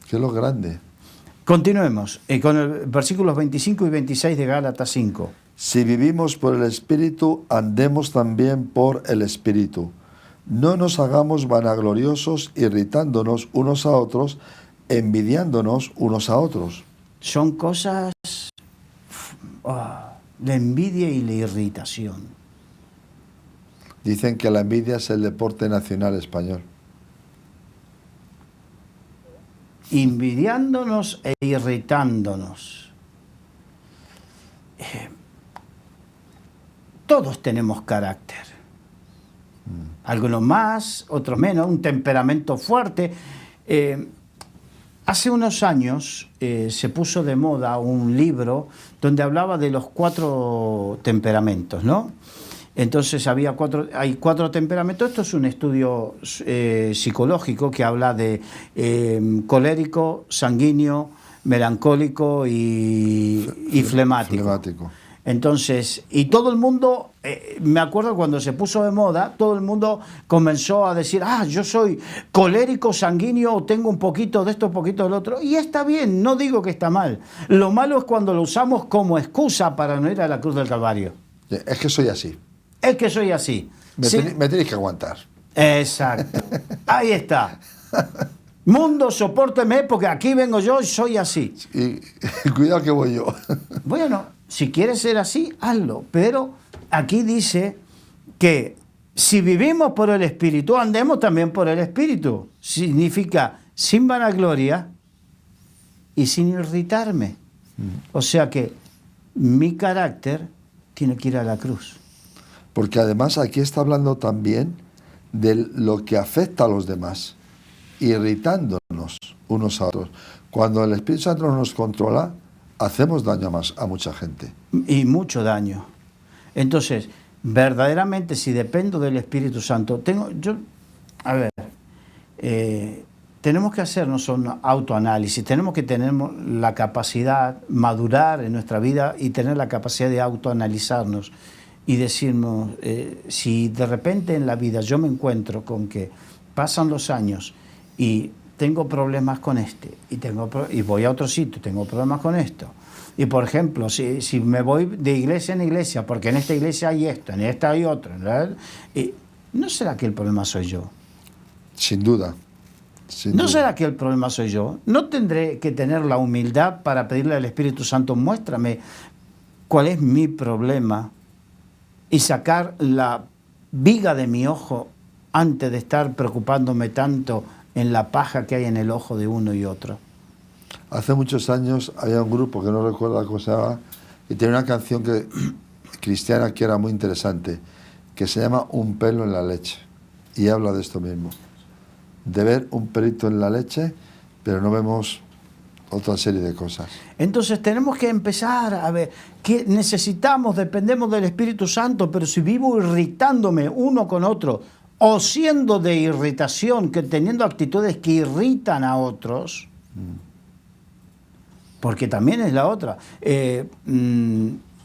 Que es lo grande. Continuemos con el versículos 25 y 26 de Gálatas 5. Si vivimos por el Espíritu, andemos también por el Espíritu. No nos hagamos vanagloriosos, irritándonos unos a otros, envidiándonos unos a otros. Son cosas, la envidia y la irritación. Dicen que la envidia es el deporte nacional español. Envidiándonos e irritándonos. Todos tenemos carácter. Algunos más, otros menos, un temperamento fuerte. Hace unos años se puso de moda un libro donde hablaba de los 4 temperamentos, ¿no? Entonces hay 4 temperamentos. Esto es un estudio psicológico que habla de colérico, sanguíneo, melancólico y flemático. Entonces, y todo el mundo, me acuerdo cuando se puso de moda, todo el mundo comenzó a decir, yo soy colérico, sanguíneo, tengo un poquito de esto, un poquito del otro. Y está bien, no digo que está mal. Lo malo es cuando lo usamos como excusa para no ir a la cruz del Calvario. Es que soy así. Es que soy así. Me tenéis que aguantar. Exacto. Ahí está. Mundo, sopórteme porque aquí vengo yo y soy así. Y cuidado que voy yo. Bueno, si quieres ser así, hazlo. Pero aquí dice que si vivimos por el Espíritu, andemos también por el Espíritu. Significa sin vanagloria y sin irritarme. O sea que mi carácter tiene que ir a la cruz. Porque además aquí está hablando también de lo que afecta a los demás, irritándonos unos a otros. Cuando el Espíritu Santo nos controla, hacemos daño a mucha gente. Y mucho daño. Entonces, verdaderamente, si dependo del Espíritu Santo, tenemos que hacernos un autoanálisis, tenemos que tener la capacidad, madurar en nuestra vida y tener la capacidad de autoanalizarnos y decirnos, si de repente en la vida yo me encuentro con que pasan los años y tengo problemas con y voy a otro sitio, tengo problemas con esto. Y por ejemplo, si me voy de iglesia en iglesia, porque en esta iglesia hay esto, en esta hay otro, ¿no será que el problema soy yo? Sin duda. ¿No será que el problema soy yo? ¿No tendré que tener la humildad para pedirle al Espíritu Santo, muéstrame cuál es mi problema y sacar la viga de mi ojo antes de estar preocupándome tanto en la paja que hay en el ojo de uno y otro? Hace muchos años había un grupo que no recuerdo cómo se llama y tenía una canción cristiana que era muy interesante, que se llama Un pelo en la leche, y habla de esto mismo, de ver un pelito en la leche, pero no vemos otra serie de cosas. Entonces tenemos que empezar a ver que dependemos del Espíritu Santo, pero si vivo irritándome uno con otro o siendo de irritación, que teniendo actitudes que irritan a otros, porque también es la otra.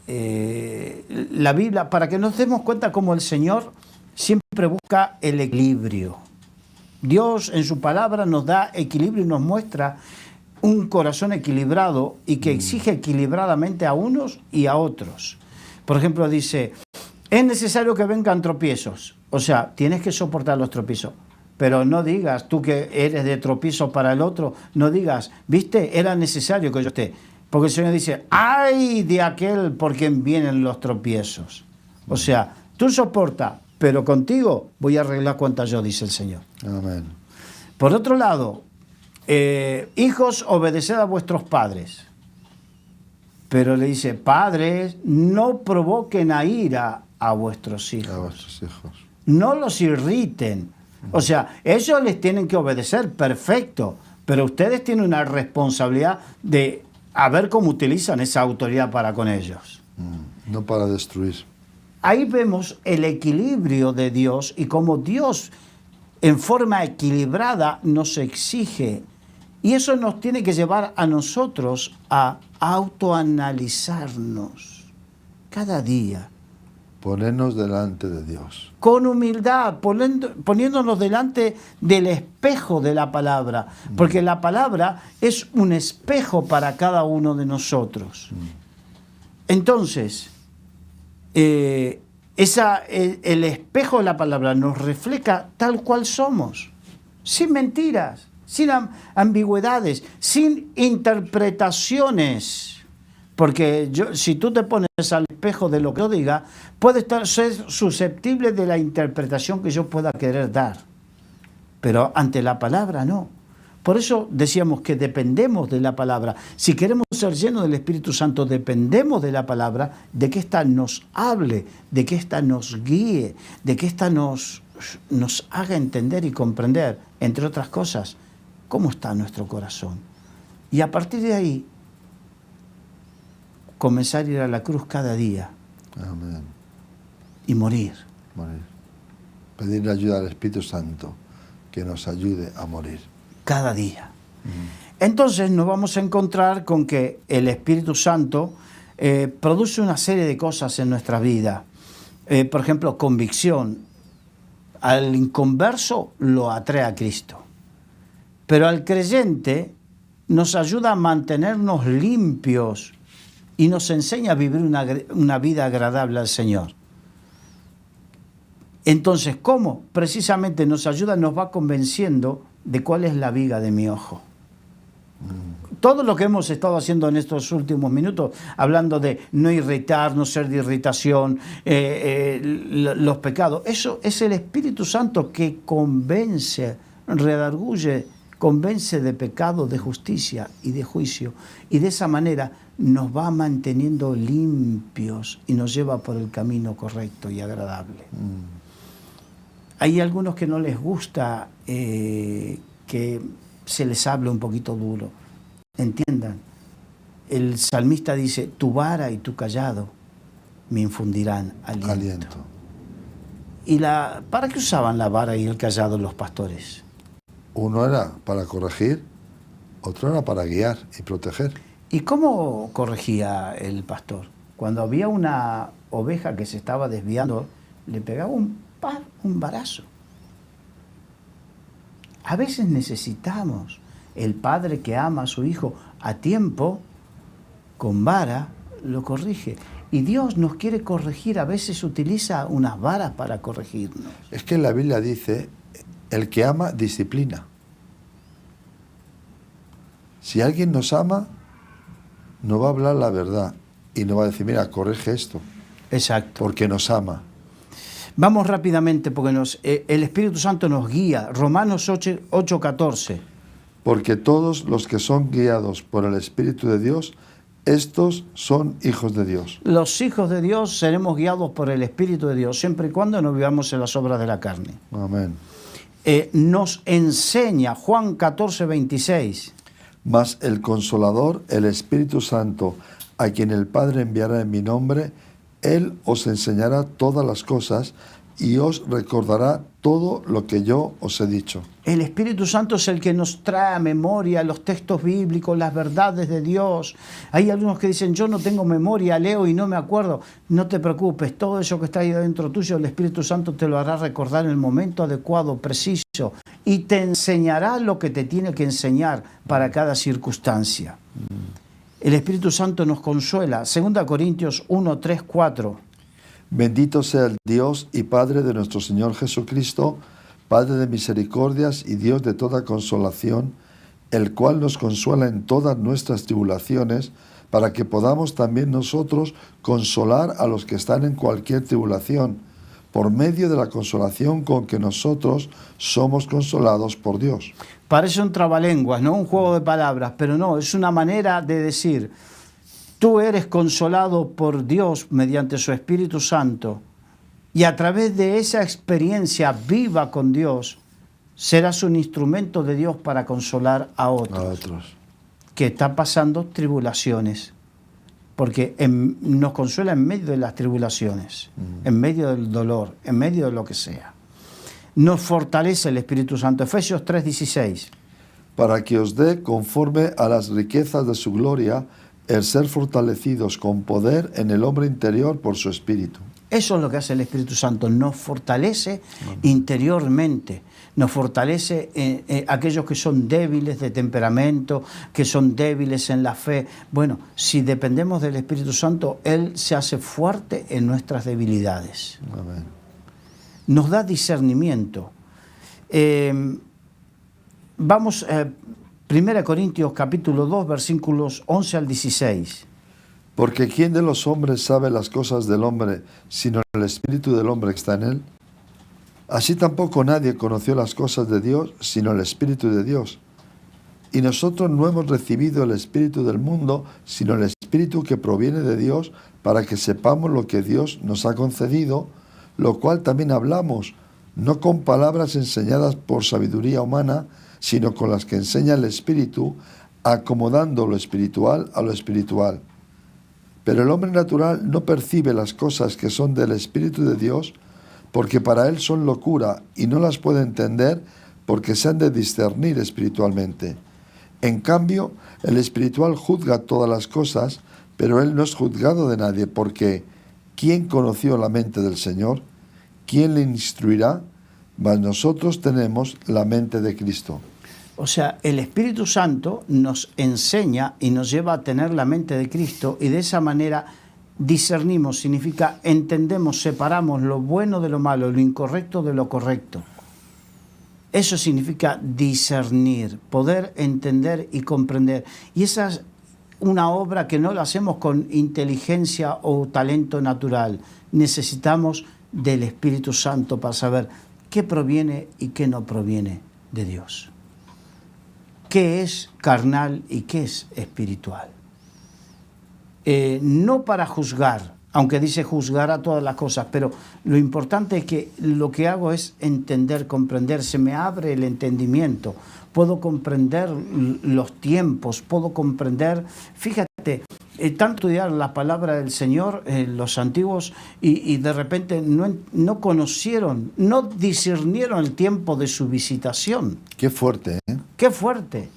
La Biblia, para que nos demos cuenta cómo el Señor siempre busca el equilibrio. Dios en su palabra nos da equilibrio y nos muestra un corazón equilibrado y que exige equilibradamente a unos y a otros. Por ejemplo, dice, es necesario que vengan tropiezos. O sea, tienes que soportar los tropiezos. Pero no digas, tú que eres de tropiezo para el otro, no digas, ¿viste? Era necesario que yo esté. Porque el Señor dice, ¡ay de aquel por quien vienen los tropiezos! O sea, tú soporta, pero contigo voy a arreglar cuantas yo, dice el Señor. Amén. Por otro lado, hijos, obedeced a vuestros padres. Pero le dice, padres, no provoquen a ira a vuestros hijos. A vuestros hijos. No los irriten. O sea, ellos les tienen que obedecer, perfecto, pero ustedes tienen una responsabilidad de a ver cómo utilizan esa autoridad para con ellos. No para destruir. Ahí vemos el equilibrio de Dios y cómo Dios en forma equilibrada nos exige. Y eso nos tiene que llevar a nosotros a autoanalizarnos cada día. Ponernos delante de Dios. Con humildad, poniéndonos delante del espejo de la palabra. Porque la palabra es un espejo para cada uno de nosotros. Entonces, el espejo de la palabra nos refleja tal cual somos, sin mentiras, sin ambigüedades, sin interpretaciones. Porque si tú te pones al espejo de lo que yo diga, puede ser susceptible de la interpretación que yo pueda querer dar. Pero ante la palabra no. Por eso decíamos que dependemos de la palabra. Si queremos ser llenos del Espíritu Santo, dependemos de la palabra, de que ésta nos hable, de que ésta nos guíe, de que ésta nos haga entender y comprender, entre otras cosas, cómo está nuestro corazón. Y a partir de ahí, comenzar a ir a la cruz cada día. Amén. Y morir. Morir. Pedirle ayuda al Espíritu Santo que nos ayude a morir. Cada día. Entonces nos vamos a encontrar con que el Espíritu Santo produce una serie de cosas en nuestra vida. Por ejemplo, convicción. Al inconverso lo atrae a Cristo. Pero al creyente nos ayuda a mantenernos limpios y nos enseña a vivir una vida agradable al Señor. Entonces, ¿cómo? Precisamente nos ayuda, nos va convenciendo de cuál es la viga de mi ojo. Todo lo que hemos estado haciendo en estos últimos minutos, hablando de no irritar, no ser de irritación, los pecados, eso es el Espíritu Santo que convence, redarguye, convence de pecado, de justicia y de juicio. Y de esa manera nos va manteniendo limpios y nos lleva por el camino correcto y agradable. Hay algunos que no les gusta que se les hable un poquito duro. Entiendan, el salmista dice, tu vara y tu callado me infundirán aliento. ¿Y para qué usaban la vara y el callado los pastores? Uno era para corregir, otro era para guiar y proteger. ¿Y cómo corregía el pastor? Cuando había una oveja que se estaba desviando, le pegaba un varazo. A veces necesitamos el padre que ama a su hijo a tiempo, con vara, lo corrige. Y Dios nos quiere corregir, a veces utiliza unas varas para corregirnos. Es que en la Biblia dice, el que ama, disciplina. Si alguien nos ama, no va a hablar la verdad y no va a decir, mira, corrige esto. Exacto. Porque nos ama. Vamos rápidamente porque el Espíritu Santo nos guía. Romanos 8:14. Porque todos los que son guiados por el Espíritu de Dios, estos son hijos de Dios. Los hijos de Dios seremos guiados por el Espíritu de Dios, siempre y cuando no vivamos en las obras de la carne. Amén. Nos enseña Juan 14:26. Mas el Consolador, el Espíritu Santo, a quien el Padre enviará en mi nombre, Él os enseñará todas las cosas y os recordará todo lo que yo os he dicho. El Espíritu Santo es el que nos trae a memoria los textos bíblicos, las verdades de Dios. Hay algunos que dicen, yo no tengo memoria, leo y no me acuerdo. No te preocupes, todo eso que está ahí dentro tuyo, el Espíritu Santo te lo hará recordar en el momento adecuado, preciso, y te enseñará lo que te tiene que enseñar para cada circunstancia. El Espíritu Santo nos consuela. 2 Corintios 1, 3, 4. Bendito sea el Dios y Padre de nuestro Señor Jesucristo, Padre de misericordias y Dios de toda consolación, el cual nos consuela en todas nuestras tribulaciones, para que podamos también nosotros consolar a los que están en cualquier tribulación, por medio de la consolación con que nosotros somos consolados por Dios. Parece un trabalenguas, ¿no? Un juego de palabras, pero no, es una manera de decir, tú eres consolado por Dios mediante su Espíritu Santo y a través de esa experiencia viva con Dios serás un instrumento de Dios para consolar a otros. Que están pasando tribulaciones, porque nos consuela en medio de las tribulaciones, en medio del dolor, en medio de lo que sea. Nos fortalece el Espíritu Santo. Efesios 3:16. Para que os dé conforme a las riquezas de su gloria el ser fortalecidos con poder en el hombre interior por su Espíritu. Eso es lo que hace el Espíritu Santo, nos fortalece interiormente, nos fortalece aquellos que son débiles de temperamento, que son débiles en la fe. Bueno, si dependemos del Espíritu Santo, Él se hace fuerte en nuestras debilidades. Amén. Nos da discernimiento. Vamos a 1 Corintios capítulo 2, versículos 11 al 16. Porque ¿quién de los hombres sabe las cosas del hombre, sino el espíritu del hombre que está en él? Así tampoco nadie conoció las cosas de Dios, sino el Espíritu de Dios. Y nosotros no hemos recibido el espíritu del mundo, sino el Espíritu que proviene de Dios, para que sepamos lo que Dios nos ha concedido, lo cual también hablamos, no con palabras enseñadas por sabiduría humana, sino con las que enseña el Espíritu, acomodando lo espiritual a lo espiritual. Pero el hombre natural no percibe las cosas que son del Espíritu de Dios, porque para él son locura y no las puede entender porque se han de discernir espiritualmente. En cambio, el espiritual juzga todas las cosas, pero él no es juzgado de nadie, porque ¿quién conoció la mente del Señor? ¿Quién le instruirá? Mas nosotros tenemos la mente de Cristo. O sea, el Espíritu Santo nos enseña y nos lleva a tener la mente de Cristo, y de esa manera discernimos, significa entendemos, separamos lo bueno de lo malo, lo incorrecto de lo correcto. Eso significa discernir, poder entender y comprender. Y esa es una obra que no la hacemos con inteligencia o talento natural. Necesitamos del Espíritu Santo para saber qué proviene y qué no proviene de Dios. ¿Qué es carnal y qué es espiritual? No para juzgar, aunque dice juzgar a todas las cosas, pero lo importante es que lo que hago es entender, comprender, se me abre el entendimiento, puedo comprender los tiempos, puedo comprender, fíjate, tanto estudiar la palabra del Señor, los antiguos, y de repente no conocieron, no discernieron el tiempo de su visitación. Qué fuerte, ¿eh? ¡Qué fuerte!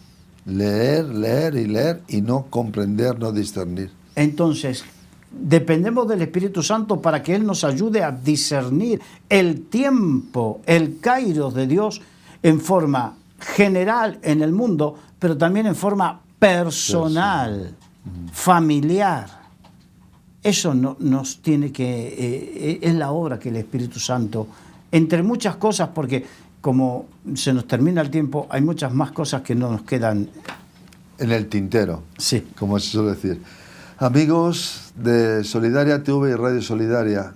Leer, leer y leer y no comprender, no discernir. Entonces, dependemos del Espíritu Santo para que Él nos ayude a discernir el tiempo, el kairos de Dios en forma general en el mundo, pero también en forma personal, familiar. Eso nos tiene que... es la obra que el Espíritu Santo, entre muchas cosas, porque como se nos termina el tiempo, hay muchas más cosas que no nos quedan... En el tintero, sí, como se suele decir. Amigos de Solidaria TV y Radio Solidaria,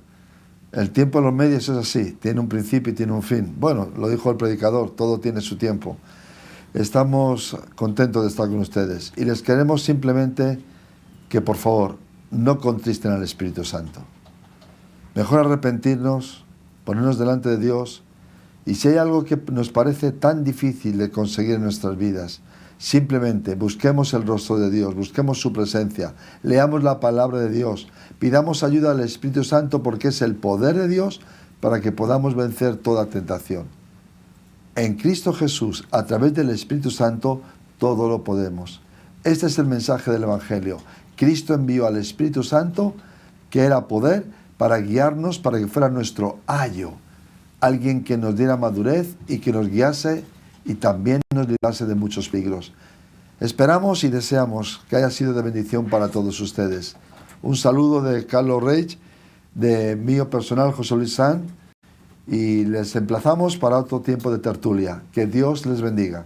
el tiempo en los medios es así, tiene un principio y tiene un fin. Bueno, lo dijo el predicador, todo tiene su tiempo. Estamos contentos de estar con ustedes y les queremos simplemente que, por favor, no contristen al Espíritu Santo. Mejor arrepentirnos, ponernos delante de Dios, y si hay algo que nos parece tan difícil de conseguir en nuestras vidas, simplemente busquemos el rostro de Dios, busquemos su presencia, leamos la palabra de Dios, pidamos ayuda al Espíritu Santo, porque es el poder de Dios para que podamos vencer toda tentación. En Cristo Jesús, a través del Espíritu Santo, todo lo podemos. Este es el mensaje del Evangelio. Cristo envió al Espíritu Santo, que era poder, para guiarnos, para que fuera nuestro ayo, alguien que nos diera madurez y que nos guiase y también nos librase de muchos peligros. Esperamos y deseamos que haya sido de bendición para todos ustedes. Un saludo de Carlos Reich, de mío personal José Luis San, y les emplazamos para otro tiempo de tertulia. Que Dios les bendiga.